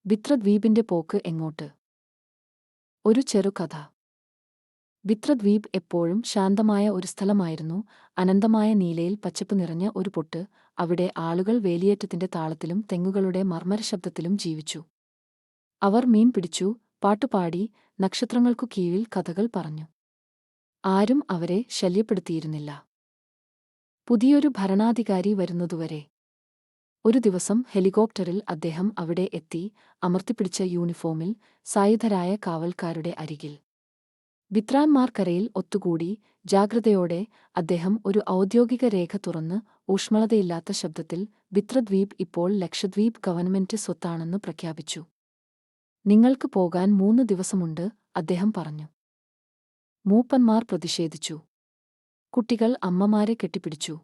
ബിത്രദ്വീപിന്റെ പോക്ക് എങ്ങോട്ട്? ഒരു ചെറുകഥ. ബിത്രദ്വീപ് എപ്പോഴും ശാന്തമായ ഒരു സ്ഥലമായിരുന്നു. അനന്തമായ നീലയിൽ പച്ചപ്പ് നിറഞ്ഞ ഒരു പൊട്ട്. അവിടെ ആളുകൾ വേലിയേറ്റത്തിന്റെ താളത്തിലും തെങ്ങുകളുടെ മർമ്മരശബ്ദത്തിലും ജീവിച്ചു. അവർ മീൻ പിടിച്ചു, പാട്ടുപാടി, നക്ഷത്രങ്ങൾക്കു കീഴിൽ കഥകൾ പറഞ്ഞു. ആരും അവരെ ശല്യപ്പെടുത്തിയിരുന്നില്ല. പുതിയൊരു ഭരണാധികാരി വരുന്നതുവരെ. ഒരു ദിവസം ഹെലികോപ്റ്ററിൽ അദ്ദേഹം അവിടെ എത്തി, അമർത്തിപ്പിടിച്ച യൂണിഫോമിൽ, സായുധരായ കാവൽക്കാരുടെ അരികിൽ. ബിത്രാൻമാർക്കരയിൽ ഒത്തുകൂടി. ജാഗ്രതയോടെ അദ്ദേഹം ഒരു ഔദ്യോഗിക രേഖ തുറന്ന്, ഊഷ്മളതയില്ലാത്ത ശബ്ദത്തിൽ, ബിത്രദ്വീപ് ഇപ്പോൾ ലക്ഷദ്വീപ് ഗവൺമെന്റ് സ്വത്താണെന്ന് പ്രഖ്യാപിച്ചു. നിങ്ങൾക്ക് പോകാൻ 3 ദിവസമുണ്ട്, അദ്ദേഹം പറഞ്ഞു. മൂപ്പന്മാർ പ്രതിഷേധിച്ചു. കുട്ടികൾ അമ്മമാരെ കെട്ടിപ്പിടിച്ചു.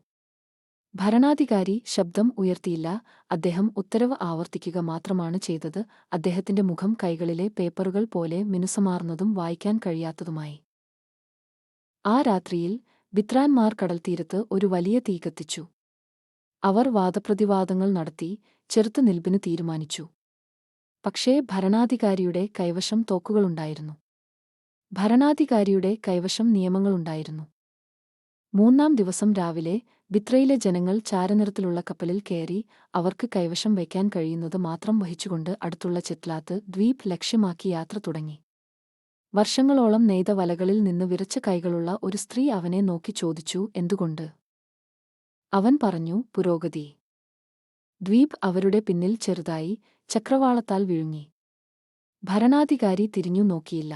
ഭരണാധികാരി ശബ്ദം ഉയർത്തിയില്ല. അദ്ദേഹം ഉത്തരവ് ആവർത്തിക്കുക മാത്രമാണ് ചെയ്തത്. അദ്ദേഹത്തിന്റെ മുഖം കൈകളിലെ പേപ്പറുകൾ പോലെ മിനുസമാർന്നതും വായിക്കാൻ കഴിയാത്തതുമായി. ആ രാത്രിയിൽ ബിത്രാൻമാർ കടൽത്തീരത്ത് ഒരു വലിയ തീ കത്തിച്ചു. അവർ വാദപ്രതിവാദങ്ങൾ നടത്തി, ചെറുത്തുനിൽപ്പിന് തീരുമാനിച്ചു. പക്ഷേ ഭരണാധികാരിയുടെ കൈവശം തോക്കുകളുണ്ടായിരുന്നു. ഭരണാധികാരിയുടെ കൈവശം നിയമങ്ങളുണ്ടായിരുന്നു. 3-ാം ദിവസം രാവിലെ ബിത്രയിലെ ജനങ്ങൾ ചാരനിറത്തിലുള്ള കപ്പലിൽ കയറി. അവർക്ക് കൈവശം വയ്ക്കാൻ കഴിയുന്നത് മാത്രം വഹിച്ചുകൊണ്ട് അടുത്തുള്ള ചെത്ലാത്ത് ദ്വീപ് ലക്ഷ്യമാക്കി യാത്ര തുടങ്ങി. വർഷങ്ങളോളം നെയ്ത വലകളിൽ നിന്ന് വിറച്ച കൈകളുള്ള ഒരു സ്ത്രീ അവനെ നോക്കി ചോദിച്ചു, എന്തുകൊണ്ട്? അവൻ പറഞ്ഞു, പുരോഗതി. ദ്വീപ് അവരുടെ പിന്നിൽ ചെറുതായി, ചക്രവാളത്താൽ വിഴുങ്ങി. ഭരണാധികാരി തിരിഞ്ഞു നോക്കിയില്ല.